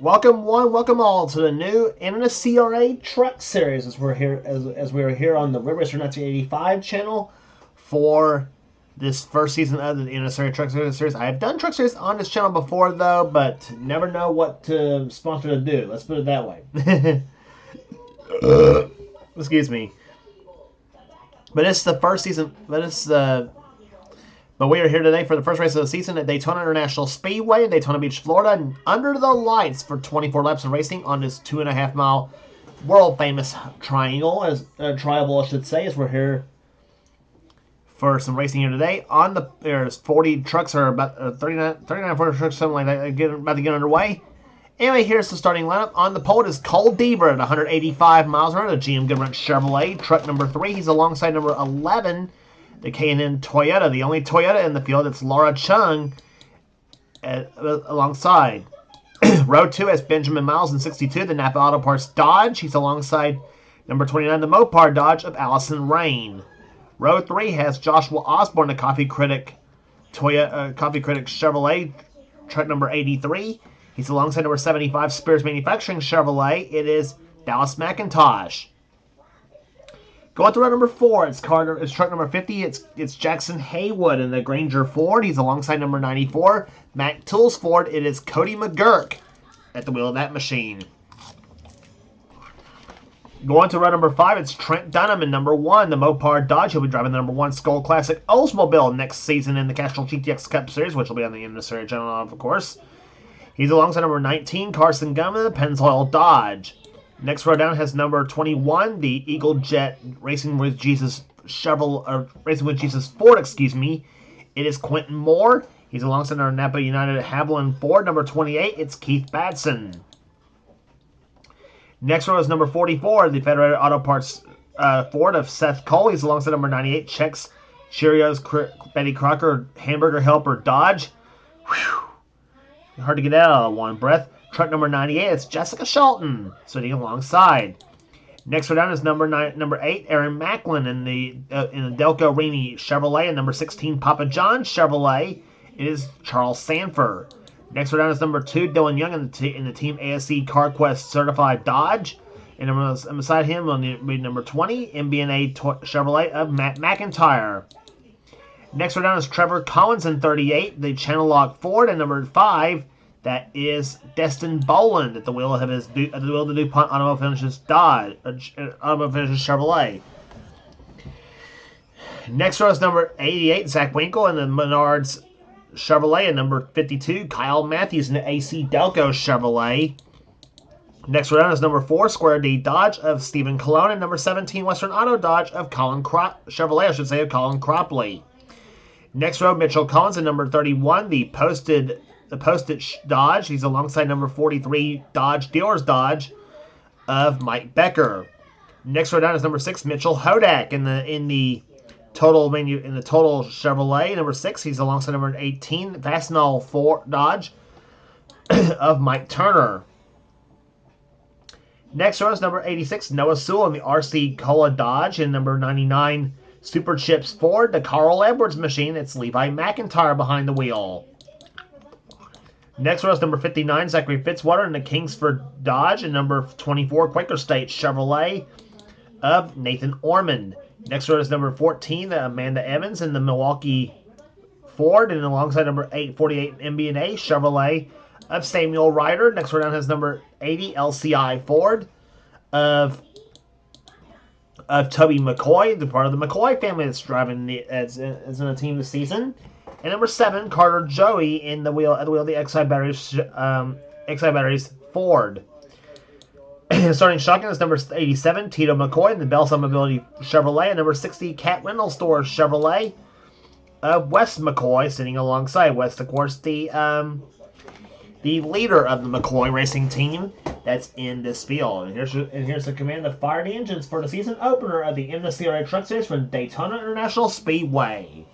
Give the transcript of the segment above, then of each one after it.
Welcome all to the new NNSCRA Truck Series as we are here on the River Racer 1985 channel for this first season of the NNSCRA Truck Series. I have done Truck Series on this channel before though, but never know what to sponsor to do. Let's put it that way. Excuse me. But it's the first season. But we are here today for the first race of the season at Daytona International Speedway in Daytona Beach, Florida, under the lights for 24 laps of racing on this 2.5-mile world-famous triangle, triangle, I should say, as we're here for some racing here today. There's 40 trucks, or about 39, 40 trucks, something like that, about to get underway. Anyway, here's the starting lineup. On the pole is Cole Deaver at 185 miles an hour, the GM Goodwrench Chevrolet, truck number 3. He's alongside number 11, the K&N Toyota, the only Toyota in the field. It's Laura Chung alongside. Row 2 has Benjamin Miles in 62, the Napa Auto Parts Dodge. He's alongside number 29, the Mopar Dodge of Allison Rain. Row 3 has Joshua Osborne, the Coffee Critic Chevrolet, truck number 83. He's alongside number 75, Spears Manufacturing Chevrolet. It is Dallas McIntosh. Going to row number 4, it's truck number 50. It's Jackson Haywood in the Granger Ford. He's alongside number 94, Mac Tools Ford. It is Cody McGurk at the wheel of that machine. Going to row number 5, it's Trent Dunham in number 1, the Mopar Dodge. He'll be driving the number 1 Skull Classic Oldsmobile next season in the Castrol GTX Cup Series, which will be on the NNSCRA channel, of course. He's alongside number 19, Carson Gumman, the Pennzoil Dodge. Next row down has number 21, the Eagle Jet Racing with Jesus Ford, excuse me. It is Quentin Moore. He's alongside our Napa United Haviland Ford. Number 28, it's Keith Batson. Next row is number 44, the Federated Auto Parts Ford of Seth Cole. He's alongside number 98, Chex Cheerios Betty Crocker Hamburger Helper Dodge. Whew. Hard to get out of one breath. Truck number 98, it's Jessica Shelton sitting alongside. Next row down is number 8, Aaron Macklin in the Delco Rini Chevrolet, and number 16, Papa John Chevrolet. It is Charles Sanford. Next row down is number 2, Dylan Young in the Team ASC CarQuest Certified Dodge, and beside him on the number 20, MB&A Chevrolet of Matt McIntyre. Next row down is Trevor Collins in 38, the Channel Lock Ford, and number 5. That is Destin Boland at the wheel of the DuPont Automobile Finishes Chevrolet. Next row is number 88, Zach Winkle in the Menards Chevrolet, and number 52, Kyle Matthews in the AC Delco Chevrolet. Next row down is number 4, Square D Dodge of Stephen Colon, and number 17, Western Auto Dodge of Colin Chevrolet, of Colin Cropley. Next row, Mitchell Collins in number 31, the Postage Dodge. He's alongside number 43, Dodge Dealers Dodge of Mike Becker. Next row down is number 6, Mitchell Hodak in the total Chevrolet. Number 6, he's alongside number 18, Fastenal Ford Dodge of Mike Turner. Next row is number 86, Noah Sewell in the RC Cola Dodge, and number 99, Super Chips Ford, the Carl Edwards machine. It's Levi McIntyre behind the wheel. Next row is number 59, Zachary Fitzwater in the Kingsford Dodge, and number 24, Quaker State Chevrolet of Nathan Ormond. Next row is number 14, Amanda Evans in the Milwaukee Ford, and alongside number 848, MB&A Chevrolet of Samuel Ryder. Next row down has number 80, LCI Ford of Toby McCoy, the part of the McCoy family that's driving as in a team this season. And number 7, Carter Joey at the wheel of the XI Batteries Ford. Starting shotgun is number 87, Tito McCoy in the Bell's Mobility Chevrolet, and number 60, Cat Rental Store Chevrolet of Wes McCoy sitting alongside. Wes, of course, the leader of the McCoy racing team that's in this field. And here's the command of Fire the Engines for the season opener of the NNSCRA Truck Series from Daytona International Speedway.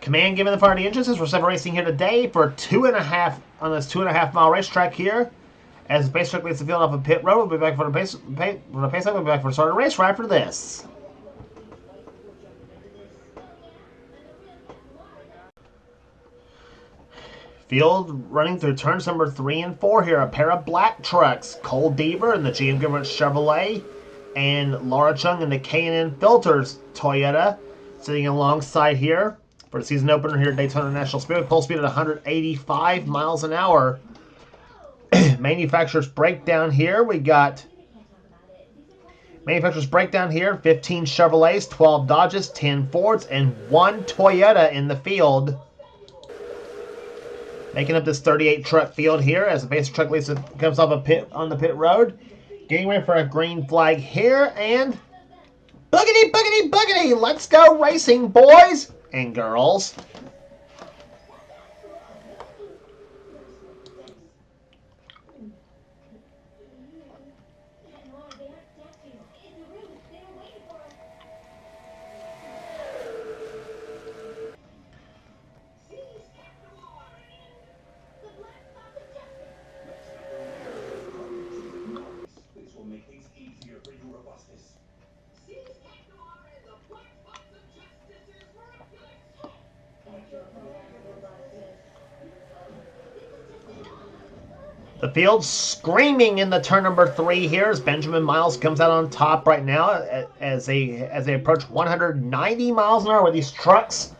Command given the Fire the Engines as we're racing here today for on this 2.5 mile racetrack here. As basically it's the field off of pit road. We'll be back for the pace. We'll be back for the start of the race right after this. Field running through turns number 3 and 4 here. A pair of black trucks. Cole Deaver in the GM Goodrich Chevrolet and Laura Chung in the K&N Filters Toyota sitting alongside here for the season opener here at Daytona National Speedway. Pole speed at 185 miles an hour. Manufacturer's breakdown here. We got manufacturer's breakdown here. 15 Chevrolets, 12 Dodges, 10 Fords, and 1 Toyota in the field. Making up this 38 truck field here as the base truck comes off a pit on the pit road. Getting ready for a green flag here, and boogity, boogity, boogity! Let's go racing, boys and girls. The field screaming in the turn number 3 here as Benjamin Miles comes out on top right now as they approach 190 miles an hour with these trucks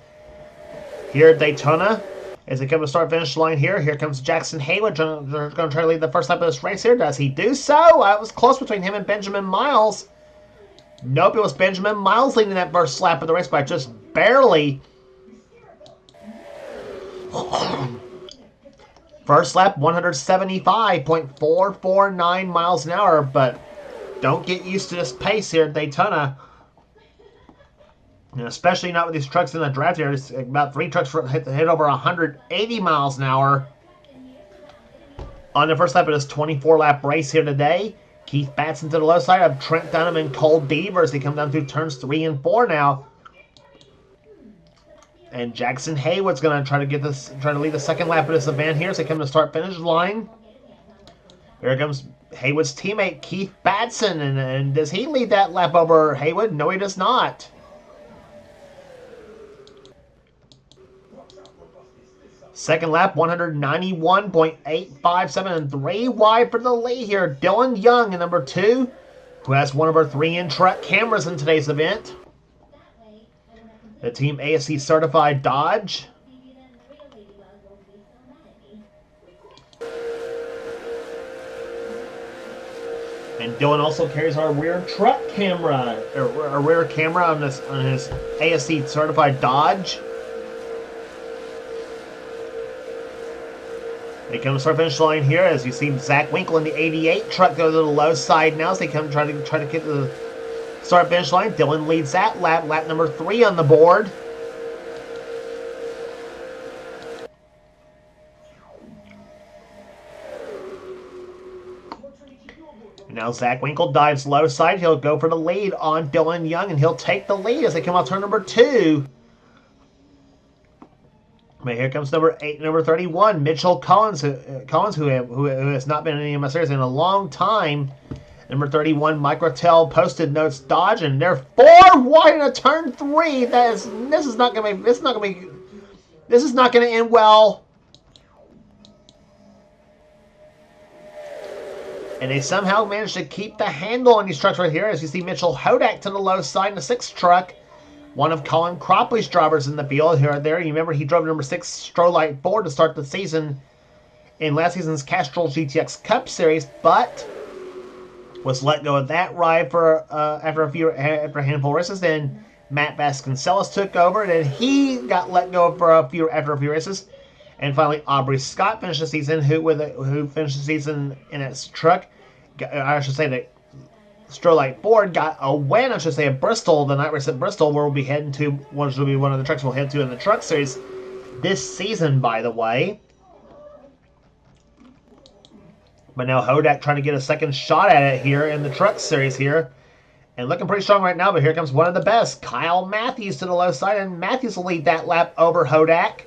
here at Daytona. As they come to start finish line here, here comes Jackson Haywood going to try to lead the first lap of this race here. Does he do so? It was close between him and Benjamin Miles. Nope, it was Benjamin Miles leading that first lap of the race by just barely. First lap, 175.449 miles an hour, but don't get used to this pace here at Daytona. And especially not with these trucks in the draft here. It's about 3 trucks hit over 180 miles an hour. On the first lap of this 24-lap race here today, Keith Batson to the low side of Trent Dunham and Cole Deaver as they come down through turns 3 and 4 now. And Jackson Haywood's going to try to lead the second lap of this event here as they come to start-finish line. Here comes Haywood's teammate, Keith Batson. And does he lead that lap over Haywood? No, he does not. Second lap, 191.857 and 3 wide for the lead here. Dylan Young in number 2, who has one of our 3-in truck cameras in today's event. The Team ASC certified Dodge. And Dylan also carries our rear truck camera, or our rear camera on his ASC certified Dodge. They come to start finish line here as you see Zach Winkle in the 88 truck go to the low side now as they come try to get to the start finish line. Dylan leads that lap number 3 on the board. Now Zach Winkle dives low side. He'll go for the lead on Dylan Young, and he'll take the lead as they come off turn number 2. But here comes number 31, Mitchell Collins, who has not been in any of my series in a long time. Number 31, Mike Rattel, posted notes Dodge, and they're 4 wide in a turn 3. This is not going to end well. And they somehow managed to keep the handle on these trucks right here, as you see Mitchell Hodak to the low side in the 6th truck. One of Colin Cropley's drivers in the field here and there. You remember he drove number 6 Strolight Ford to start the season in last season's Castrol GTX Cup Series, but was let go of that ride for after a handful of races. Then Matt Vasconcelos took over, and then he got let go for after a few races. And finally, Aubrey Scott finished the season, who finished the season in its truck. I should say that Strolight Ford got a win, at Bristol, the night race at Bristol, where we'll be heading to, which will be one of the trucks we'll head to in the Truck Series this season, by the way. But now Hodak trying to get a second shot at it here in the Truck Series here. And looking pretty strong right now, but here comes one of the best, Kyle Matthews to the low side, and Matthews will lead that lap over Hodak.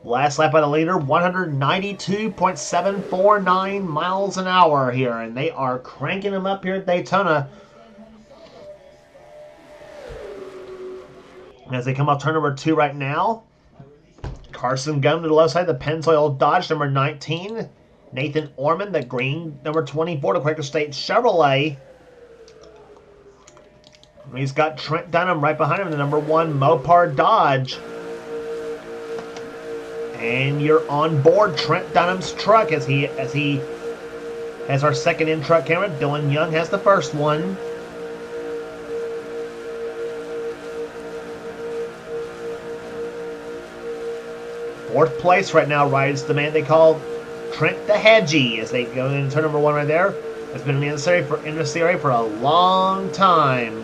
Last lap by the leader, 192.749 miles an hour here, and they are cranking them up here at Daytona. As they come off turn number 2 right now, Carson Gum to the left side, the Pennzoil Dodge, number 19. Nathan Orman, the green, number 24, to Quaker State Chevrolet. He's got Trent Dunham right behind him, the number 1 Mopar Dodge. And you're on board Trent Dunham's truck as he has our second in-truck camera. Dylan Young has the first one. Fourth place right now rides the man they call Trent the Hedgie as they go into turn number 1 right there. It's been in the NNSCRA for a long time.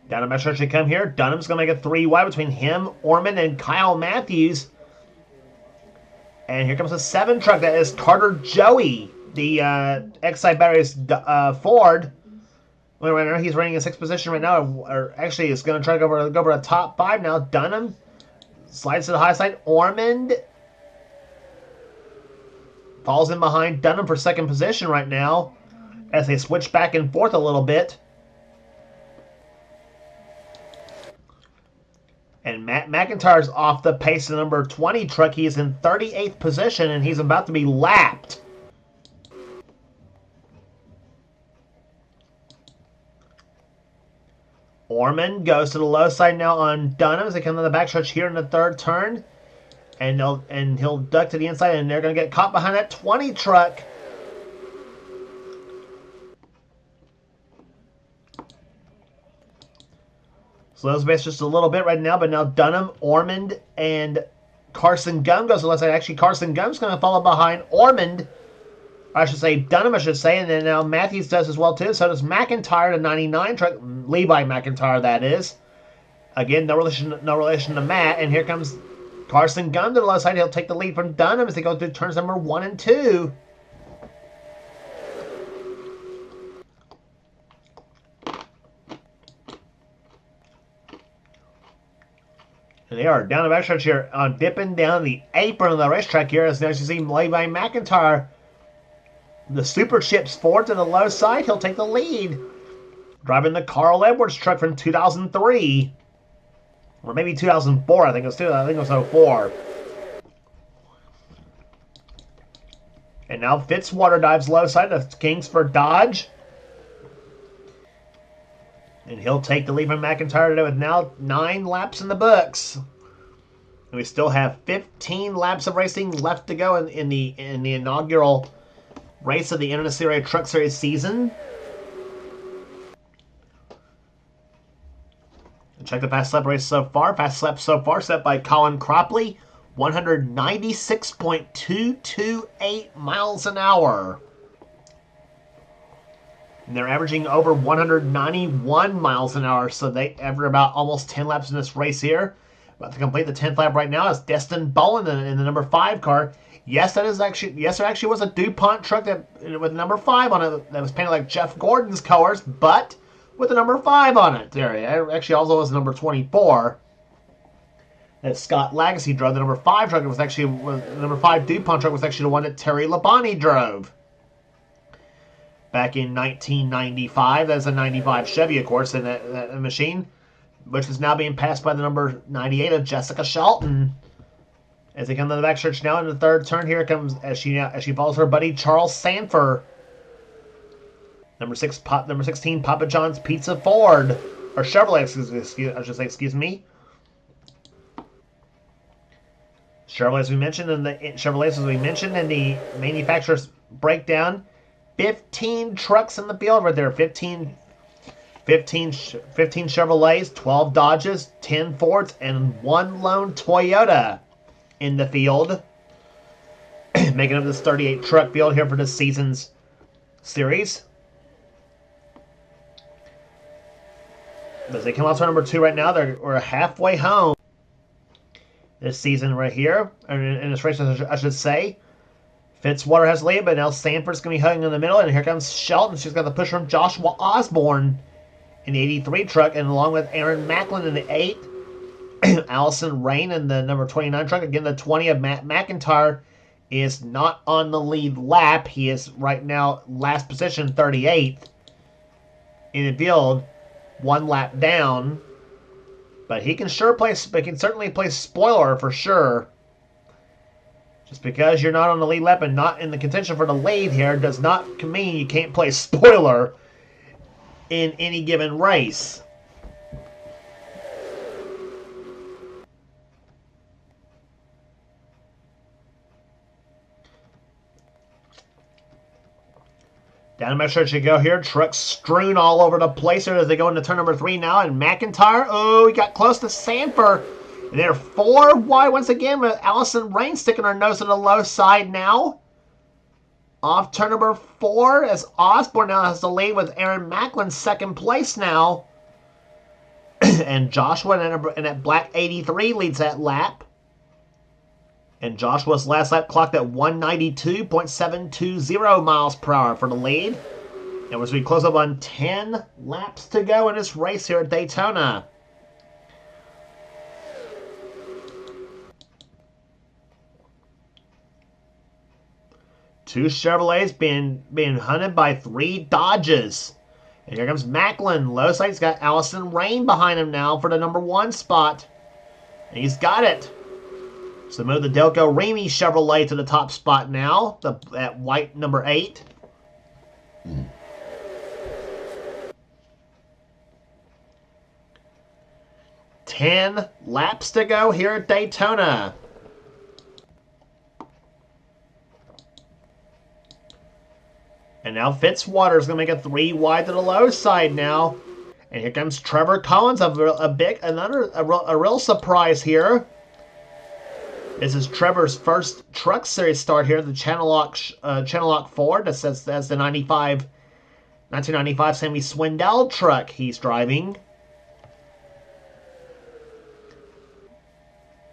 Down to Metro should come here. Dunham's going to make a 3 wide between him, Orman, and Kyle Matthews. And here comes a 7 truck. That is Carter Joey, the Excite Batteries Ford. He's running in 6th position right now. Or actually, it's going to try to go over a top 5 now. Dunham slides to the high side. Ormond falls in behind Dunham for 2nd position right now as they switch back and forth a little bit. And Matt McIntyre's off the pace of the number 20 truck. He is in 38th position, and he's about to be lapped. Orman goes to the low side now on Dunham as they come to the backstretch here in the 3rd turn. And he'll duck to the inside, and they're going to get caught behind that 20 truck. Slow space just a little bit right now, but now Dunham, Ormond, and Carson Gum goes to the left side. Actually, Carson Gum's going to follow behind Ormond. I should say Dunham, and then now Matthews does as well, too. So does McIntyre, the 99 truck. Levi McIntyre, that is. Again, no relation to Matt. And here comes Carson Gum to the left side. He'll take the lead from Dunham as they go through turns number 1 and 2. And they are down the backstretch here, dipping down the apron of the racetrack here. As you see, Levi McIntyre, the Super Chips Ford to the low side. He'll take the lead. Driving the Carl Edwards truck from 2003. Or maybe 2004, I think it was 04. And now Fitzwater dives low side of Kingsford Dodge. And he'll take the lead from McIntyre today with now 9 laps in the books. And we still have 15 laps of racing left to go in the inaugural race of the NNSCRA Truck Series season. And check the fast lap race so far. Fast lap so far set by Colin Cropley, 196.228 miles an hour. And they're averaging over 191 miles an hour, so they average about almost 10 laps in this race here. About to complete the 10th lap right now is Destin Bowen in the number 5 car. Yes, there actually was a DuPont truck with number 5 on it that was painted like Jeff Gordon's colors, but with the number 5 on it. There, it actually also was number 24. That Scott Lagacy drove. The number 5 truck the number 5 DuPont truck was actually the one that Terry Labonte drove. Back in 1995, that's a 95 Chevy, of course, in that machine, which is now being passed by the number 98 of Jessica Shelton. As they come to the backstretch now in the 3rd turn, here comes as she follows her buddy Charles Sanford. Number 16 Papa John's Pizza Ford or Chevrolet, excuse me. Chevrolet, as we mentioned, in the manufacturer's breakdown. 15 trucks in the field right there. 15 Chevrolets, 12 Dodges, 10 Fords, and 1 lone Toyota in the field. Making up this 38 truck field here for this season's series. As they come out to number 2 right now, we're halfway home this season right here. In this race, I should say. Fitzwater has lead, but now Sanford's going to be hugging in the middle, and here comes Shelton. She's got the push from Joshua Osborne in the 83 truck, and along with Aaron Macklin in the 8, Allison Rain in the number 29 truck. Again, the 20 of Matt McIntyre is not on the lead lap. He is right now last position, 38th in the field, one lap down. But he can certainly play spoiler for sure. Just because you're not on the lead lap and not in the contention for the lead here does not mean you can't play spoiler in any given race. Down the stretch you go here. Trucks strewn all over the place here as they go into turn number 3 now. And McIntyre, oh, he got close to Sanford. And they're 4 wide once again with Allison Rain sticking her nose to the low side now. Off turn number 4 as Osborne now has the lead with Aaron Macklin second place now. And Joshua in that black 83 leads that lap. And Joshua's last lap clocked at 192.720 miles per hour for the lead. And as we close up on 10 laps to go in this race here at Daytona. Two Chevrolets being hunted by 3 Dodges. And here comes Macklin. Low side's got Allison Rain behind him now for the number 1 spot. And he's got it. So move the Delco Remy Chevrolet to the top spot now. At white number 8. 10 laps to go here at Daytona. And now Fitzwater's going to make a 3 wide to the low side now. And here comes Trevor Collins, a real surprise here. This is Trevor's first Truck Series start here, the Channel Lock Ford. That's the 1995 Sammy Swindell truck he's driving.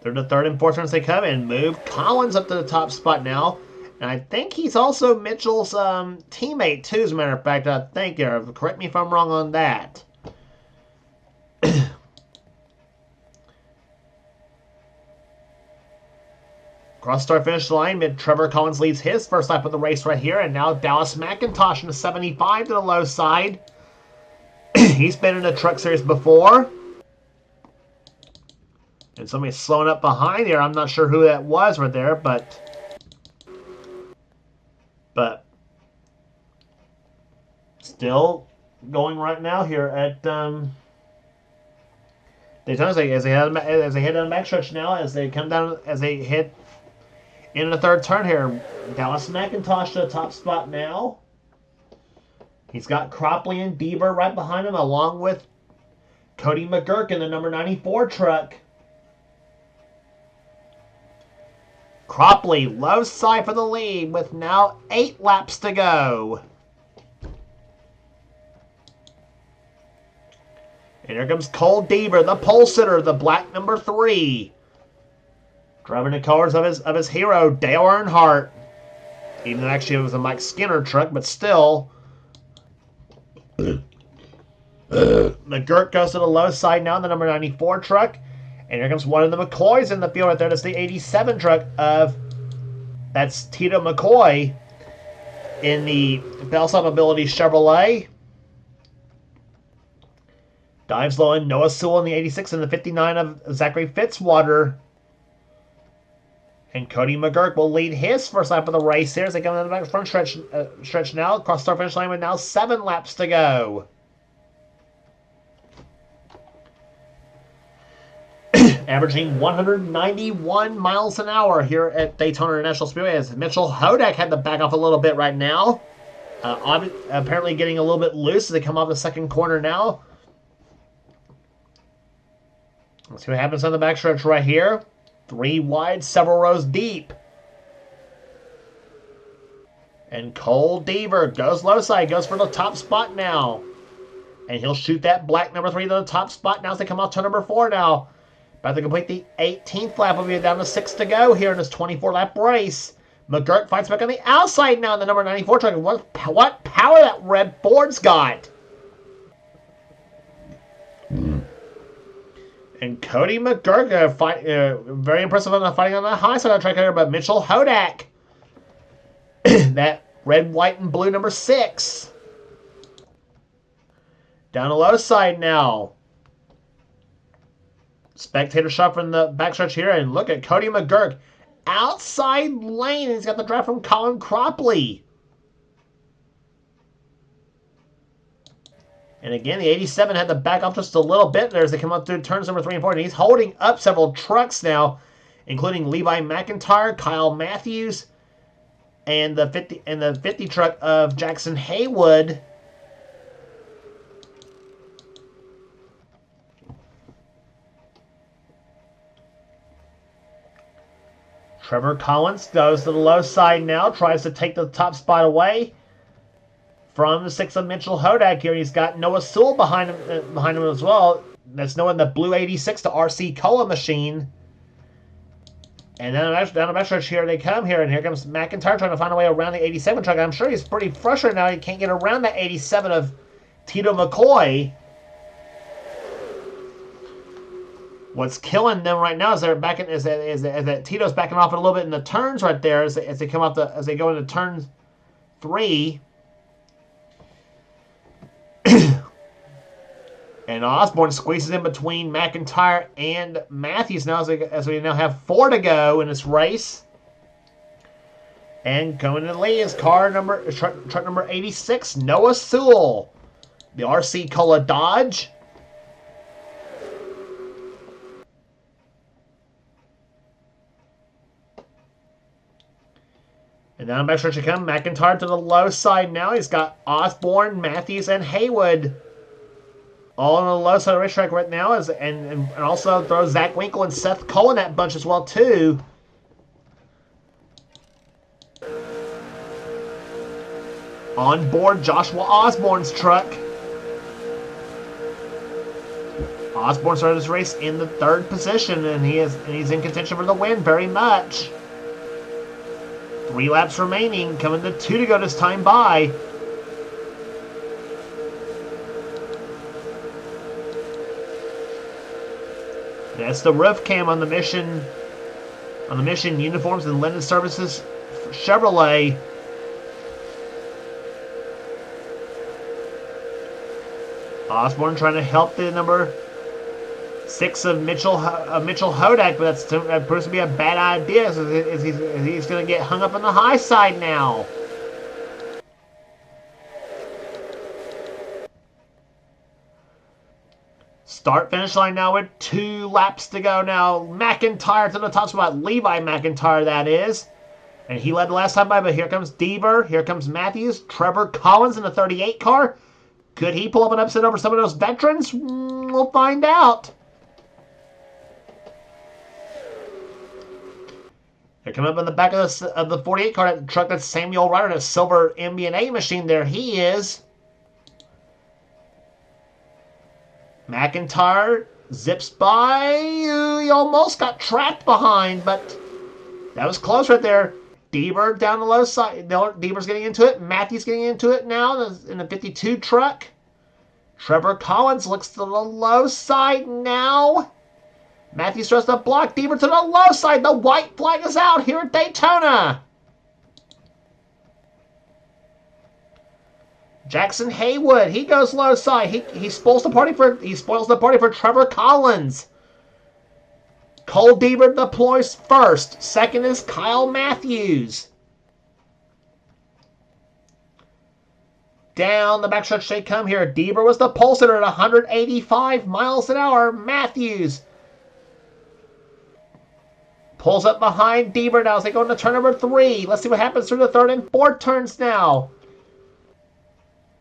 They're the 3rd and 4th turns they come and move Collins up to the top spot now. And I think he's also Mitchell's teammate too, as a matter of fact. I think. Correct me if I'm wrong on that. Cross start finish line, Trevor Collins leads his first lap of the race right here, and now Dallas McIntosh in the 75 to the low side. He's been in the Truck Series before. And somebody's slowing up behind here. I'm not sure who that was right there, but still going right now here at Daytona as they head down the backstretch now, as they come down, as they hit in the 3rd turn here. Dallas McIntosh to the top spot now. He's got Cropley and Bieber right behind him, along with Cody McGurk in the number 94 truck. Cropley, low side for the lead with now 8 laps to go. And here comes Cole Deaver, the pole sitter, the black number 3. Driving the colors of his hero, Dale Earnhardt. Even though actually it was a Mike Skinner truck, but still. McGirt goes to the low side now in the number 94 truck. And here comes one of the McCoys in the field right there. That's the 87 truck that's Tito McCoy in the Bellside Mobility Chevrolet. Dives low in Noah Sewell in the 86 and the 59 of Zachary Fitzwater. And Cody McGurk will lead his first lap of the race here as they come down the back front stretch now. Across start finish line with now 7 laps to go. Averaging 191 miles an hour here at Daytona International Speedway as Mitchell Hodak had to back off a little bit right now. Apparently getting a little bit loose as they come off the 2nd corner now. Let's see what happens on the backstretch right here. 3 wide, several rows deep. And Cole Deaver goes low side, goes for the top spot now. And he'll shoot that black number 3 to the top spot now as they come off turn number 4 now. About to complete the 18th lap. We'll be down to 6 to go here in this 24-lap race. McGirt fights back on the outside now in the number 94 truck. What power that red Ford's got. And Cody McGurk very impressive on the fighting on the high side of the track here, but Mitchell Hodak that red, white, and blue number 6. Down the low side now. Spectator shot from the backstretch here, and look at Cody McGurk. Outside lane, he's got the draft from Colin Cropley. And again, the 87 had to back off just a little bit there as they come up through turns number 3 and 4. And he's holding up several trucks now, including Levi McIntyre, Kyle Matthews, and the 50 truck of Jackson Haywood. Trevor Collins goes to the low side now, tries to take the top spot away from the 6 of Mitchell Hodak here. He's got Noah Sewell behind him as well. That's Noah in the blue 86 to RC Cola machine. And then down the backstretch here they come here, and here comes McIntyre trying to find a way around the 87 truck. I'm sure he's pretty frustrated now. He can't get around that 87 of Tito McCoy. What's killing them right now is they're backing is that Tito's backing off a little bit in the turns right there as they come off as they go into turn 3. And Osborne squeezes in between McIntyre and Matthews now as we now have 4 to go in this race. And coming to the lead is truck number 86, Noah Sewell, the RC Cola Dodge. And down the backstretch you come, McIntyre to the low side now. He's got Osborne, Matthews, and Haywood all on the low side of the racetrack right now. And also throws Zach Winkle and Seth Cole in that bunch as well, too. On board Joshua Osborne's truck. Osborne started this race in the 3rd position, and he's in contention for the win very much. 3 laps remaining, coming to 2 to go this time by. That's the roof cam on the Mission Uniforms and Linen Services Chevrolet. Osborne trying to help the number 6 of Mitchell Hodak, but that proves to be a bad idea as he's going to get hung up on the high side now. Start-finish line now with 2 laps to go now. McIntyre to the top spot. Levi McIntyre, that is. And he led the last time by, but here comes Deaver. Here comes Matthews. Trevor Collins in the 38 car. Could he pull up an upset over some of those veterans? We'll find out. They're coming up in the back of the 48 car, that truck that's Samuel Ryder, the silver MB&A machine. There he is. McIntyre zips by. He almost got trapped behind, but that was close right there. Deaver down the low side. Deaver's getting into it. Matthews getting into it now in the 52 truck. Trevor Collins looks to the low side now. Matthews tries to block Deaver to the low side. The white flag is out here at Daytona. Jackson Haywood, he goes low side. He spoils the party for Trevor Collins. Cole Deaver deploys first. Second is Kyle Matthews. Down the backstretch they come here. Deaver was the pole sitter at 185 miles an hour. Matthews pulls up behind Deaver now as they go into turn number 3. Let's see what happens through the 3rd and 4th turns now.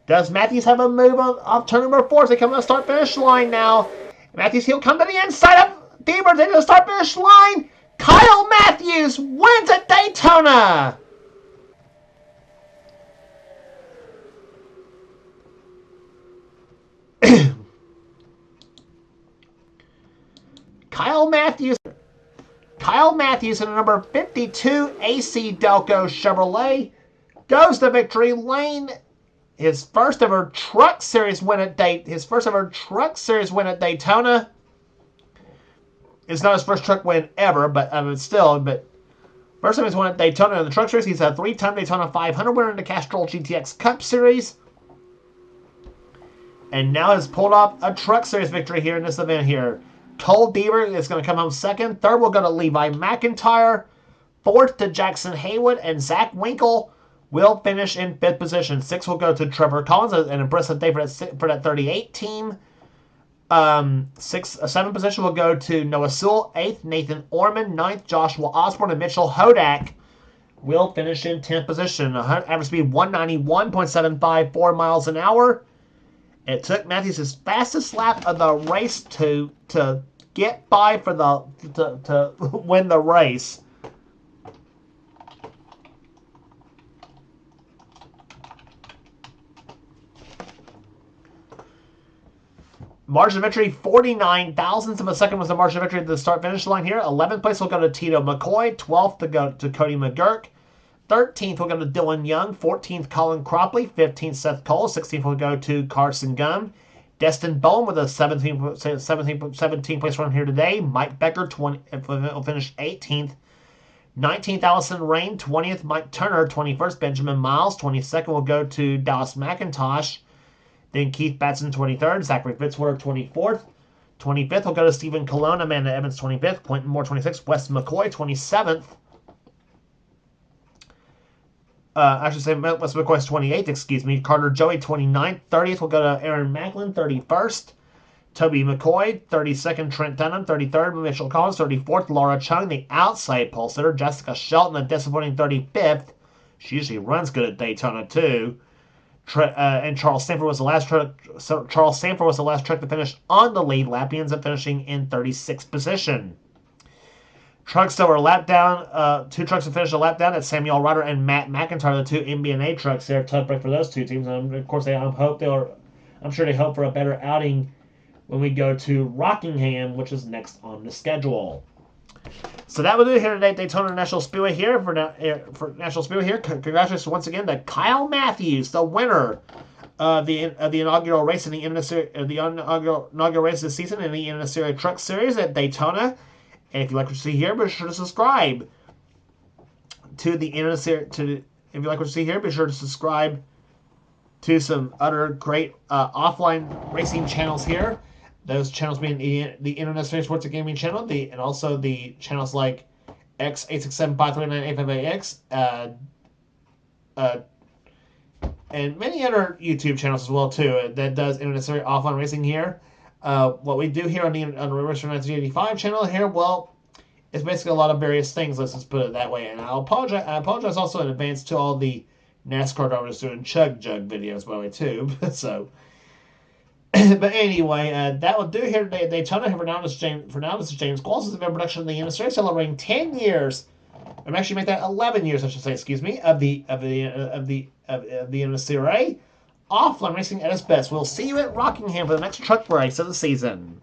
Does Matthews have a move off turn number 4 as they come to the start-finish line now? Matthews, he'll come to the inside of Deaver into the start-finish line. Kyle Matthews wins at Daytona. Kyle Matthews in the number 52 AC Delco Chevrolet goes to victory lane. His first ever Truck Series win at Daytona. It's not his first truck win ever, but still. But First time he's won at Daytona in the Truck Series. He's a 3-time Daytona 500 winner in the Castrol GTX Cup Series. And now has pulled off a Truck Series victory here in this event here. Cole Deaver is going to come home second. Third will go to Levi McIntyre. Fourth to Jackson Haywood. And Zach Winkle will finish in fifth position. Sixth will go to Trevor Collins. An impressive day for that 38 team. Seventh position will go to Noah Sewell. Eighth, Nathan Orman. Ninth, Joshua Osborne. And Mitchell Hodak will finish in 10th position. Average speed 191.75, 4 miles an hour. It took Matthews his fastest lap of the race to get by for to win the race. Margin of victory, 49 thousandths of a second was the margin of victory at the start-finish line here. 11th place will go to Tito McCoy. 12th to go to Cody McGurk. 13th will go to Dylan Young. 14th, Colin Cropley. 15th, Seth Cole. 16th will go to Carson Gum. Destin Bowen with a 17th place run here today. Mike Becker will finish 18th. 19th, Allison Rain. 20th, Mike Turner. 21st, Benjamin Miles. 22nd will go to Dallas McIntosh. Then Keith Batson, 23rd. Zachary Fitzwater, 24th. 25th will go to Stephen Colon. Amanda Evans, 25th. Quentin Moore, 26th. Wes McCoy, 27th. I should say Wes McCoy's 28th, excuse me. Carter Joey, 29th. 30th will go to Aaron Macklin, 31st. Toby McCoy, 32nd. Trent Dunham, 33rd. Mitchell Collins, 34th. Laura Chung, the outside pole sitter. Jessica Shelton, a disappointing 35th. She usually runs good at Daytona, too. And Charles Sanford was the last truck. So Charles Sanford was the last truck to finish on the lead lap. He ends up finishing in 36th position. Trucks that were lap down, two trucks that finished a lap down. That's Samuel Ryder and Matt McIntyre, the two MBNA trucks there. Tough break for those two teams. And of course, I'm sure they hope for a better outing when we go to Rockingham, which is next on the schedule. So that will do it here today, Daytona National Speedway here for National Speedway here. Congratulations once again to Kyle Matthews, the winner of the inaugural race in the inaugural race this season in the NNSCRA Truck Series at Daytona. And if you like what you see here, be sure to subscribe to the NNSCRA. If you like what you see here, be sure to subscribe to some other great offline racing channels here. Those channels being the NNSCRA Sports and Gaming channel, and also the channels like X86753985AX, and many other YouTube channels as well too. That does NNSCRA offline racing here. What we do here on the Racer 1985 channel here, well, it's basically a lot of various things. Let's just put it that way. And I apologize also in advance to all the NASCAR drivers doing Chug Jug videos, by the way, too. So. But anyway, that will do here today at Daytona. For now, this is James Qualls. This has been a production of the NNSCRA, celebrating 10 years. I'm actually make that 11 years, I should say. Excuse me, of the NNSCRA offline racing at its best. We'll see you at Rockingham for the next truck race of the season.